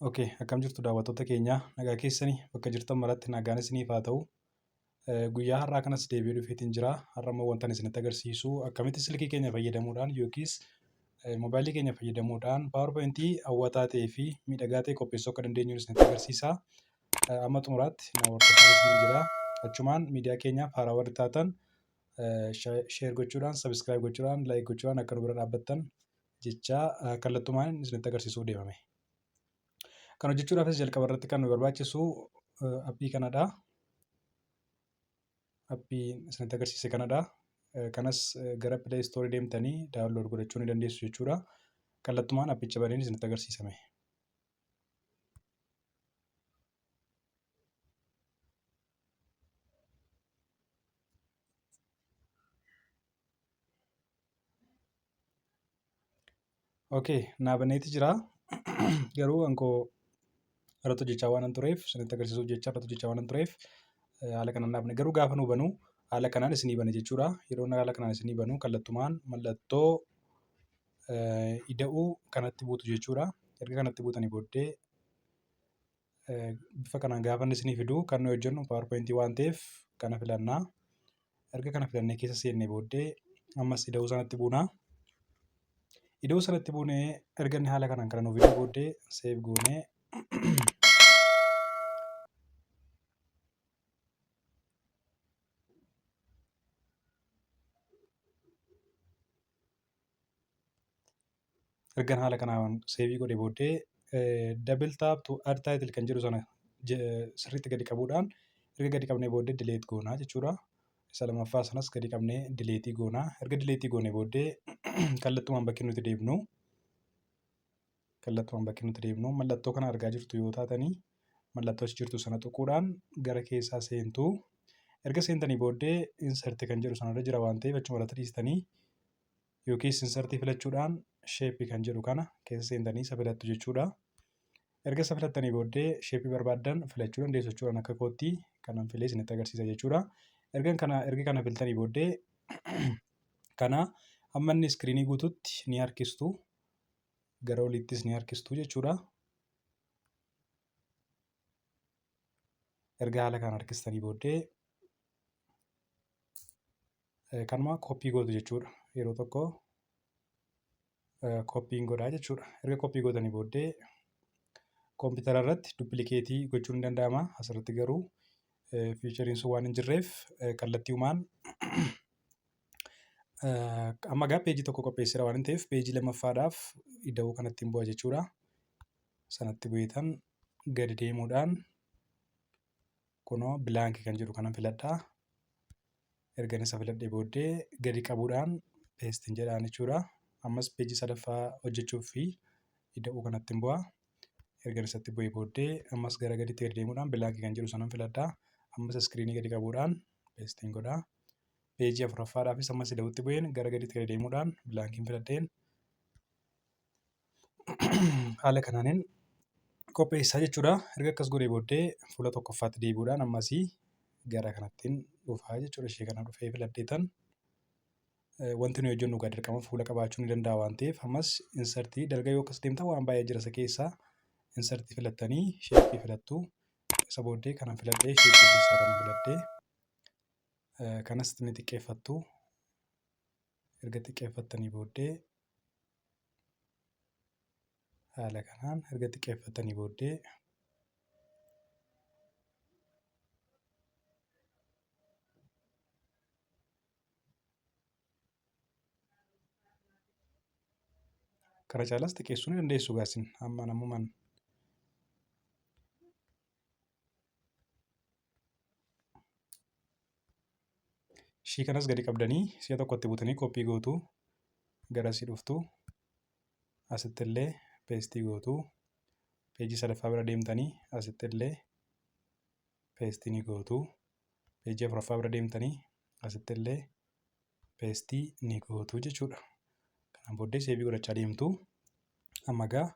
Akkam jirtu daawwattoota keenya nagaa keessanii bakka jirtan maratti nagaan isiniif haa ta'u. Guyyaa har'aa kanas deebi'ee dhufeetiin jira. Har'a immoo wantan isinitti agarsiisu akkamitti silkii keenya fayyadamuudhaan yookiis moobaayilii keenya fayyadamuudhaan paawarpoointii hawwataa ta'ee fi miidhagaa ta'e qopheessuu akka dandeenyu isinitti agarsiisa. Amma xumuraatti na hordofaa isiniin jira. Achumaan miidiyaa keenyaaf haaraa warri taatan sheer gochuudhaan, sabiskiraayib gochuudhaan, laayik gochuudhaan akka nu bira dhaabbattan jecha kallattumaan isinitti agarsiisuu deemame. Kana hojjechuudhaafis jalqaba irratti kan nu barbaachisu appii kanadha. Appii isinitti agarsiise kanadha. Kanas gara Play Store deemtanii daawunlood godhachuu ni dandeessu jechuudha. Kallattumaan appicha baneen isinitti agarsiisame. Naa baneeti jira. Garuu ankoo irratti hojjechaa waan tureef isinitti agarsiisuuf jecha irratti hojjechaa waan tureef haala kanaan dhaabne. Garuu gaafa nu banu haala kanaan isinii bana jechuudha. Yeroo haala kanaan isinii banu kallattumaan mallattoo ida'uu kanatti buutu jechuudha. Erga kanatti buutanii booddee bifa kanaan gaafa inni isinii fidu kan nuyi hojjennu paawarpoointii waan ta'eef kana filannaa. Erga kana filannee keessa seennee booddee ammas ida'uu sanatti buuna. Ida'uu sanatti buunee erga inni haala kanaan kana nuuf fiduu booddee seef goonee ergan haala kanaan seefii godhee booddee double tap to add title kan jedhu sana sirriitti gadi qabuudhaan erga gadi qabnee booddee dileet goonaa jechuudha. Isa lamaffaa sanas gadi qabnee dileetii goonaa. Erga dileetii goonee booddee kallattumaan bakki nuti deemnu mallattoo kana argaa jirtu yoo taatanii mallattoo achi jirtu sana tuquudhaan gara keessaa seentuu. Erga seentanii booddee insert kan jedhu sanarra jira waan ta'eef achuma irratti dhiistanii yookiis insertii filachuudhaan sheeppii kan jedhu kana keessa seentanii isa filattu jechuudha. Erga isa filattanii booddee sheeppii barbaaddan filachuu dandeessu jechuudha. Akka kootti kanan filee isinitti agarsiisa jechuudha. Erga kana filtanii booddee kana amma inni iskiriinii guututti ni harkistu. Gara oliittis ni harkistu jechuudha. Erga haala kanaan harkistanii booddee kanuma koppii gootu jechuudha. Yeroo tokko koppiin godhaa jechuudha. Erga koppii gootanii booddee kompiitara irratti duppilikeetii gochuun ni danda'ama. Asirratti garuu fiichariin sun waan hin jirreef kallattiiwwan amma egaa peejii tokko qopheessira waan ta'eef peejii lammaffaadhaaf ida'uu kanatti hin bu'a jechuudha. Sanatti bu'itan gadi deemuudhaan kunoo bilaankii kan jedhu kanan filadhaa. Erga isa filadhee booddee gadi qabuudhaan peestiin jedhaan jechuudha. Ammas peejii sadaffaa hojjechuuf fi ida'uu kanatti hin bu'a. Erga isatti bu'ee booddee ammas gara gadiitti gadi deemuudhaan bilaankii kan jedhu sanan filadhaa. Ammas iskiriinii gadi qabuudhaan peestiin godhaa. Peejii afuraffaadhaafis ammas ida'uutti bu'een gara gadiitti gadi deemuudhaan bilaankiin filadheen haala kanaaniin qopheessaa jechuudha. Erga akkas godhee booddee fuula tokkoffaatti deebi'uudhaan ammasii gara kanattiin dhufaa jechuudha. Ishee kana dhufee filadheetan wanti nuyi hojjennu egaa dirqama fuula qabaachuu ni danda'a waan ta'eef ammas insertii dalga yoo akkas deemtan waan baay'ee jira isa keessaa insertii filattanii sheeppii filattu. Isa booddee kana filadhee sheeppii keessaa kana filadhee kanas ni xiqqeeffattu. Erga xiqqeeffattanii booddee haala kanaan erga xiqqeeffattanii booddee kana caalaas xiqqeessuu ni dandeessu gaasin amma namumaan. Ishii kanas gadi qabdanii si'a tokkotti butanii koppii gootu garasii dhuftu asitti illee peestii gootu peejii sadaffaa bira deemtanii asitti illee peestii ni gootu peejii afuraffaa bira deemtanii asitti illee peestii ni gootu jechuudha. Kanaan booddee seebii godhachaa deemtu. Amma egaa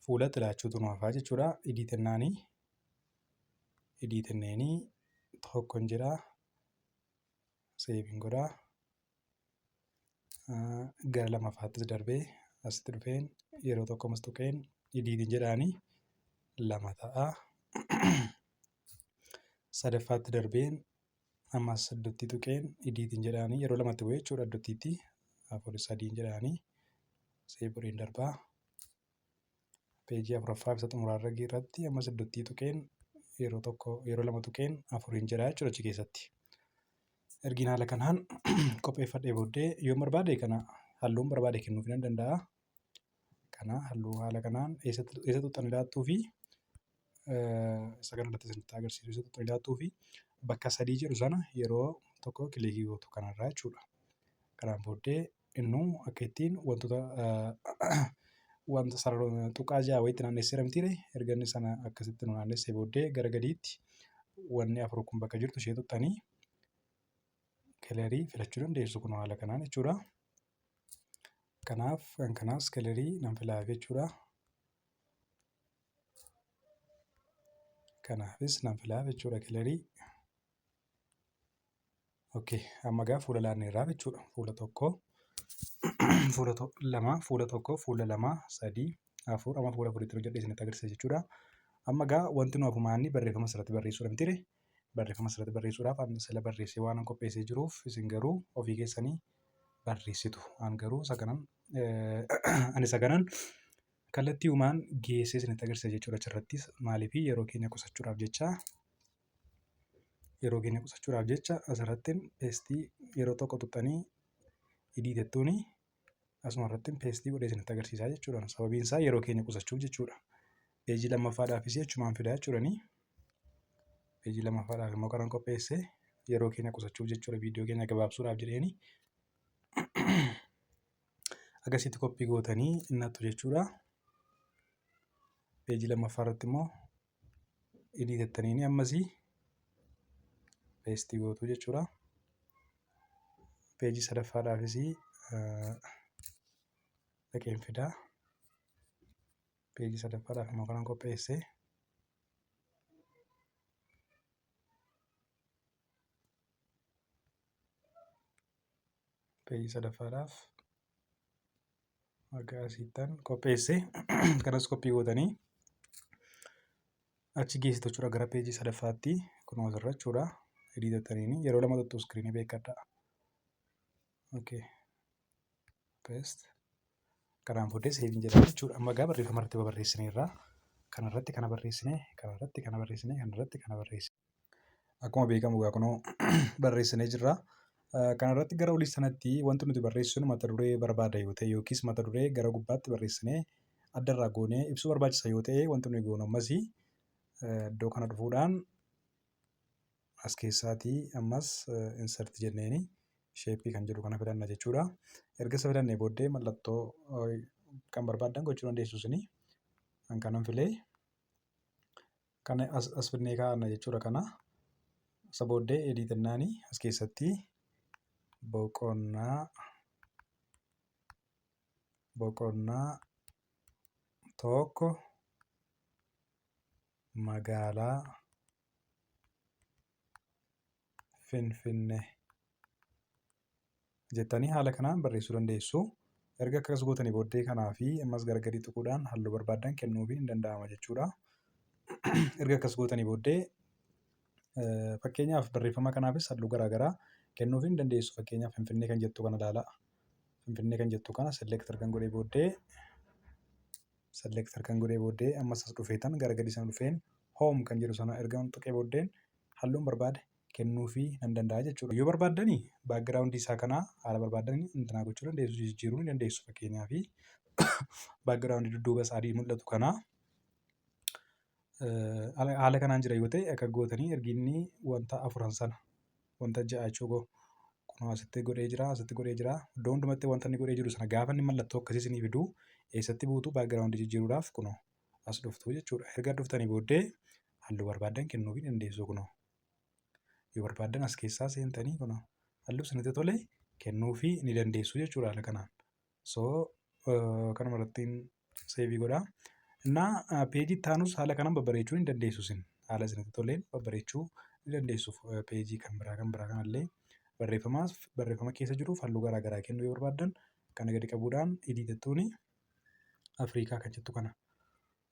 fuula ilaachuutu nu hafaa jechuudha. Idiitenneenii tokkon jira. Seebiin godhaa. Gara lamaffaattis darbee asitti dhufeen yeroo tokko mas tuqeen idiitiin jedhaanii 2 ta'a. Sadaffaatti darbeen ammas iddootti tuqeen idiitiin jedhaanii yeroo 2tti bu'ee jechuudha. Iddootti 4 3 jedhaanii seeboriin darbaa. Peejii 4ffaa isa xumuraarra irratti ammas iddootti tuqeen yeroo 2 tuqeen 4 jedhaa jechuudha achi keessatti. Ergiin haala kanaan qopheeffadhee booddee yoo barbaade kana halluun barbaade kennuuf ni danda'a. Kana halluu haala kanaan eessa tuqxanii laattuu fi isa kanarratti isinitti agarsiisu eessa tuqxanii laattuu fi bakka 3 jedhu sana yeroo tokko kilikii gootu kanarraa jechuudha. Kanaan booddee innuu akka ittiin wanta tuqaa 6 wayiitti naannessee mitiire erga inni sana akkasitti nu naannessee booddee gara gadiitti wanni 4 kun bakka jirtu ishee tuqxanii kelerii filachuu dandeessu kun haala kanaan jechuudha. Kanaaf kan kanaas kelerii nan filaa jechuudha. Kanaafis nan filaa jechuudha kelerii. Okay, amma gaa fuula laanneerraa jechuudha. Fuula 1, fuula 2, fuula 1, fuula 2, 3, 4, amma fuula 4tti hojjedhee isinitti agarsiisa jechuudha. Amma gaa wanti nu hafumaanni barreeffama asirratti barreessuudha mitiire. Barreeffama asirratti barreessuudhaaf ani sila barreessee waan qopheessee jiruuf isin garuu ofii keessanii barreessitu. Ani garuu isa kanan kallattii uumaan geessee isinitti agarsiisa jechuudha achirrattis. Maaliif yeroo keenya qusachuudhaaf jecha asirratti peestii yeroo tokko tuqxanii idiitettuuni asuma irratti peestii godhee isinitti agarsiisaa jechuudha. Sababiin isaa yeroo keenya qusachuuf jechuudha. Peejii lammaffaadhaafis achumaan fidaa jechuudhani. Peejii lammaffaadhaaf immoo kanan qopheesse yeroo keenya qusachuuf jechuudha. Viidiyoo keenya gabaabsuudhaaf jedheeni. Akkasitti koppii gootanii innattu jechuudha. Peejii lammaffaa irratti immoo idiitettaniini ammasii peestii gootuu jechuudha. Peejii sadaffaadhaafis dhaqeen fidaa. Peejii sadaffaadhaaf immoo kanan qopheesse. Peejii sadaffaadhaaf akkasiittan qopheesse. Kanas koppii gootanii achi geessitu jechuudha gara peejii sadaffaatti kunoo asirra jechuudha. Idiitettaniini yeroo 2 tuttuu iskiriinii beekadha. Okay. Paste. Kanaan booddee seeviin jedhama jechuudha. Amma gaa barreeffama irratti barreessineerra. Kanarratti kana barreessinee, kanarratti kana barreessinee, kanarratti kana barreessine. Akkuma beekamu gaa kunoo barreessinee jirra. Kanarratti gara olii sanatti wanti nuti barreessinu mata duree barbaada yoo ta'e yookiis mata duree gara gubbaatti barreessinee addarraa goonee ibsuu barbaachisa yoo ta'e wanti nuyi goonu ammasii iddoo kana dhufuudhaan as keessaatii ammas insert jenneeni sheeppii kan jedhu kana fidanna jechuudha. Erga isa fidannee booddee mallattoo kan barbaaddan gochuu dandeessu isinii. Kanan filee kana as fidnee kaa'anna jechuudha kana. Isa booddee ediitennaani as keessatti boqonnaa tokko magaalaa Finfinnee jettanii haala kanaan barreessuu dandeessu. Erga akkas gootanii booddee kanaa fi ammas gara gadii tuquudhaan halluu barbaaddan kennuufi ni danda'ama jechuudha. Erga akkas gootanii booddee fakkeenyaaf barreeffama kanaafis halluu garaagaraa kennuufi ni dandeessu. Fakkeenyaaf Finfinnee kan jettu kana ilaala. Finfinnee kan jettu kana selektar kan godhee booddee ammas as dhufeetan gara gadii sana dhufeen hoom kan jedhu sana erga tuqee booddeen halluun barbaade kennuufi nan danda'a jechuudha. Yoo barbaaddanii baakgiraawundii isaa kanaa haala barbaaddanii intinaa gochuu dandeessu, jijjiiruu ni dandeessu. Fakkeenyaaf baakgiraawundii dudduuba isaa adii mul'atu kanaa haala kanaan jira yoo ta'e akka gootanii erginni wanta 4 sana wanta 6 jechuudha. Kunoo asitti godhee jira. Iddoo hundumatti wanta inni godhee jiru sana gaafa inni mallattoo akkasii isinii fiduu eessatti buutu baakgiraawundii jijjiiruudhaaf kunoo as dhuftu jechuudha. Erga dhuftanii booddee halluu barbaaddan kennuufi dandeessu kunoo. Yoo barbaaddan as keessaa seentanii kunoo halluu isinitti tole kennuufi ni dandeessu jechuudha haala kanaan. Kanuma irratti seevii godhaa. Innaa peejii itti aanus haala kanaan babbareechuu ni dandeessu isin. Haala isinitti toleen babbareechuu ni dandeessu. Peejii kan biraa kanallee barreeffama keessa jiruuf halluu garaagaraa kennuu yoo barbaaddan kana gadi qabuudhaan idiitettuuni Afrikaa kan jettu kana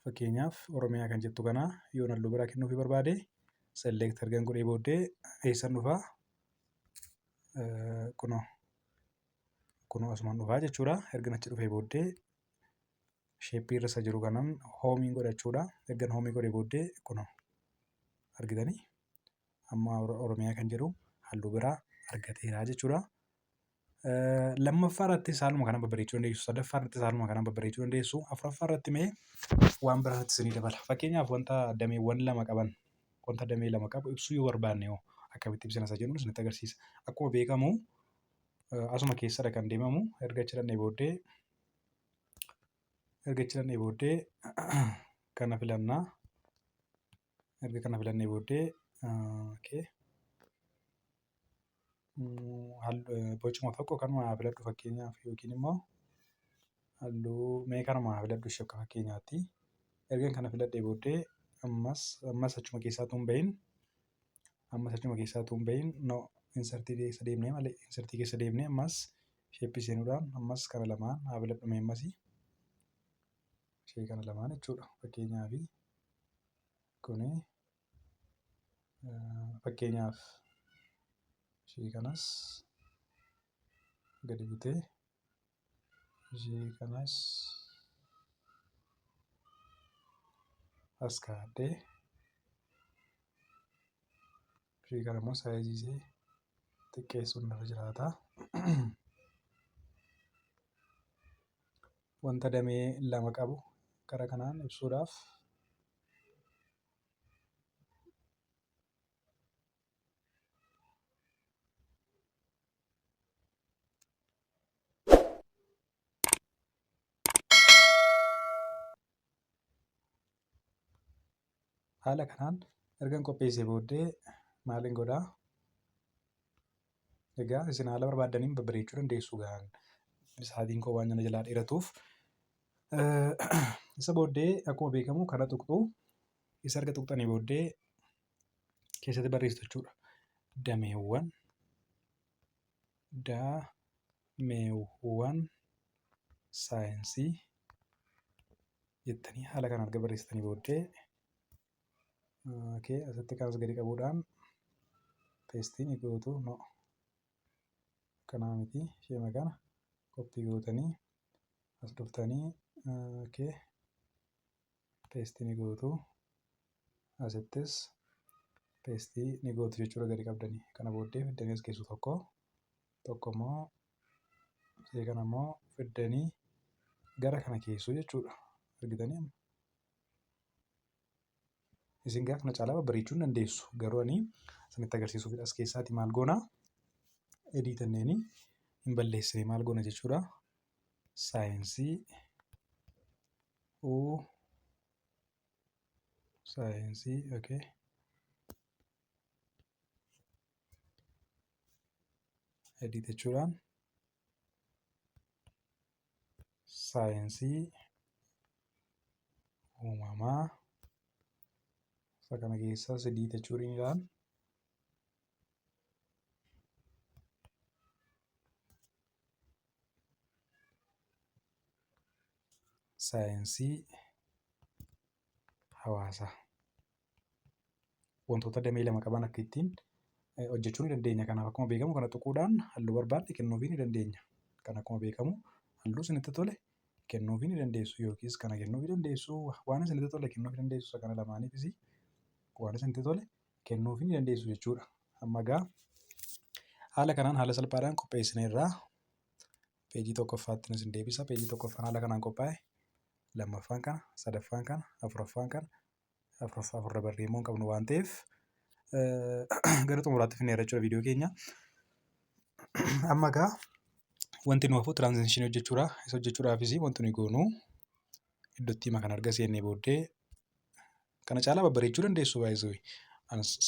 Fakkeenyaaf Oromiyaa kan jettu kana yoon halluu biraa kennuufii barbaade select ergan godhee booddee eessan dhufaa? Kunoo asumaan dhufaa jechuudha. Ergan achi dhufee booddee sheeppii irra isa jiru kanaan hoomiin godha jechuudha. Ergan hoomii godhee booddee kunoo argitanii amma Oromiyaa kan jedhu halluu biraa argateera jechuudha. Lammaffaa irrattis haaluma kana babbareechuu dandeessu. Sadaffaa irrattis haaluma kana babbareechuu dandeessu. Afuraffaa irratti mee waan biraattis ni dabala. Fakkeenyaaf wanta dameewwan lama qaban, wanta damee lama qabu ibsuu yoo barbaanne hoo akkamitti ibsina isa jennu isinitti agarsiisa. Akkuma beekamu asuma keessadha kan deemamu. Erga achi dhaqnee booddee kana filannaa. Erga kana filannee booddee bocuma tokko kanuma haa filadhu fakkeenyaaf yookiin immoo halluu mee kanuma haa filadhu ishee akka fakkeenyaatti. Ergan kana filadhee booddee ammas achuma keessaa utuu hin bahin insertii keessa deemnee malee insertii keessa deemnee ammas sheeppii seenuudhaan ammas kana lamaan haa filadhu mee ammas ishee kana lamaan jechuudha. Fakkeenyaaf kuni fakkeenyaaf ishee kanas gadi butee ishee kanas as kaa'adhee ishee kana immoo saayizii ishee xiqqeessuun irra jiraata. Wanta damee lama qabu gara kanaan ibsuudhaaf haala kanaan ergan qopheessee booddee maaliin godhaa? Egaa isin haala barbaaddaniin babbareechuu dandeessu. Sa'aatiin koo waan jalaa dheeratuuf isa booddee akkuma beekamu kana tuqxu. Isa erga tuqxanii booddee keessatti barreessitu jechuudha. Dameewwan saayinsii jettanii haala kanaan erga barreessitanii booddee asitti kanas gadi qabuudhaan peestii ni gootu. Kanaa miti ishee kana koppii gootanii as dhuftanii peestii ni gootu. Asittis peestii ni gootu jechuudha gadi qabdanii. Kana booddee fiddanii as keessu tokko immoo ishee kana immoo fiddanii gara kana keessu jechuudha. Argitanii isin gaa kana caalaa babbareechuu hin dandeessu. Garuu ani isinitti agarsiisuuf as keessaati maal goona ediitanneeni hin balleessine maal goona jechuudha. Saayinsii ediit jechuudhaan saayinsii uumamaa isa kana keessas ediit jechuudhaan saayinsii hawaasaa wantoota damee lama qaban akka ittiin hojjechuu ni dandeenya. Kanaaf akkuma beekamu kana tuquudhaan halluu barbaadde kennuufii ni dandeenya. Kan akkuma beekamu halluu isinitti tole kennuufii ni dandeessu yookiis kana kennuufii dandeessu. Waan isinitti tole kennuufii dandeessu. Isa kana lamaaniifis waan isinitti tole kennuufii ni dandeessu jechuudha. Amma egaa haala kanaan haala salphaadhaan qopheessineerraa peejii tokkoffaatti isin deebisa. Peejii tokkoffaan haala kanaan qophaa'e. Lammaffaan kana, sadaffaan kana, afuraffaan kana, afurra barreeffamuu hin qabnu waan ta'eef gara xumuraatti finneerra jechuudha viidiyoo keenya. Amma egaa wanti nu hafu tiraansishinii hojjechuudha. Isa hojjechuudhaafis wanti nuyi goonu iddootti hima kan arga seennee booddee kana caalaa babbareechuu dandeessu baay'isuu.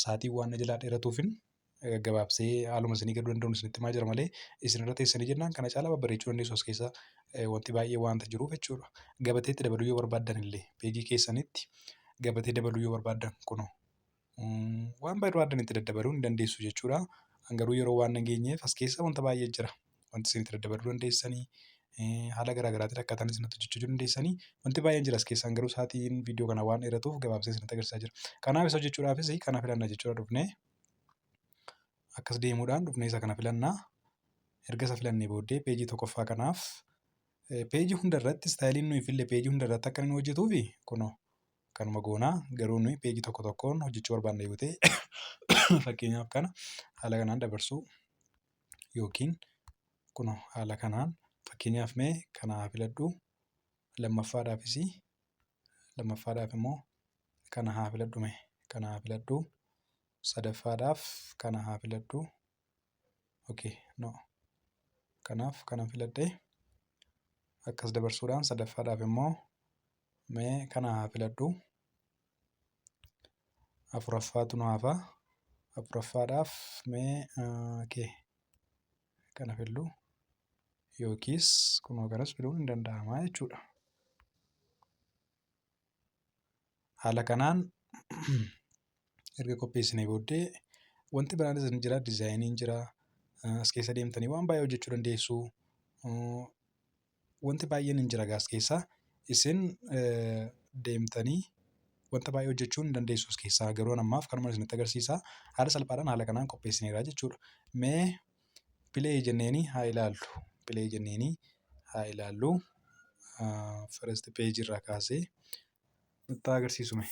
Sa'aatiin waan jalaa dheeratuufin gabaabsee haaluma isinii gaduu danda'uun isinitti himaa jira malee isinirra teessanii jennaan kana caalaa babbareechuu dandeessu. As keessa wanti baay'ee waanta jiruuf jechuudha. Gabateetti dabaluu yoo barbaaddan illee peejii keessanitti gabatee dabaluu yoo barbaaddan kunoo waan barbaadan itti daddabaluu ni dandeessu jechuudha. Garuu yeroo waan nageenyeef as keessa wanta baay'ee jira. Wanti isin itti daddabaluu dandeessanii haala garaa garaatiin akkaataan isin hojjechuu dandeessanii wanti baay'een jira as keessaan garuu sa'aatiin viidiyoo kana waan dheeratuuf gabaabsee isinitti agarsiisaa jira. Kanaaf isa hojjechuudhaafis kana filannaa jechuudha dhufnee akkas deemuudhaan dhufnee isa kana filannaa. Erga isa filannee booddee peejii tokkoffaa kanaaf peejii hundarratti istaayiliin nuyi fillee peejii hundarratti akka inni hojjetuufi kunoo kanuma goonaa garuu nuyi peejii tokko tokkoon hojjechuu barbaanna yoo ta'e fakkeenyaaf kana haala kanaan dabarsuu yookiin kunoo haala kanaan fakkeenyaaf mee kana haa filadhu lammaffaadhaaf immoo kana haa filadhu mee kana haa filadhu sadaffaadhaaf kana haa filadhu kanaaf kanan filadhe akkas dabarsuudhaan sadaffaadhaaf immoo mee kana haa filadhu afuraffaatu nu hafa afuraffaadhaaf mee kana fillu yookiis kunoo kanas filuun hin danda'amaa jechuudha. Haala kanaan erga qopheessinee booddee wanti biraanis ni jira, diizaayiniin jira. As keessa deemtanii waan baay'ee hojjechuu dandeessu. Wanti baay'een hin jira as keessa. Isin deemtanii wanta baay'ee hojjechuu hin dandeessu as keessaa garuu ammaaf kanuma isinitti agarsiisa. Haala salphaadhaan haala kanaan qopheessineera jechuudha. Mee pilee jenneenii haa ilaallu. Pilee jenneenii haa ilaallu. First page irraa kaasee nutti agarsiisume.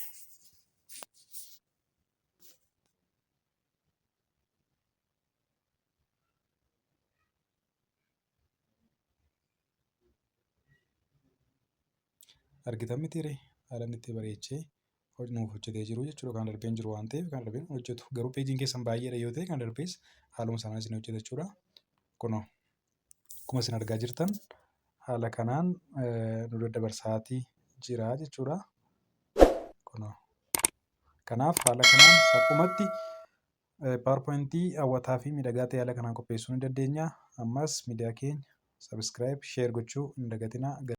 Argitan mitiiree haala inni itti bareechee nuuf hojjetee jiru jechuudha. Kan darbeen jiru waan ta'eef kan darbeen hojjetu. Garuu peejiin keessan baay'eedha yoo ta'e kan darbees haaluma sanaan isin hojjeta jechuudha. Kunoo akkuma isin argaa jirtan haala kanaan nu daddabarsaatii jira jechuudha. Kunoo kanaaf haala kanaan salphumatti PowerPointii hawwataa fi miidhagaa ta'e haala kanaan qopheessuu ni dandeenya. Ammas miidiyaa keenya sabiskiraayib, sheer gochuu hin dagatinaa.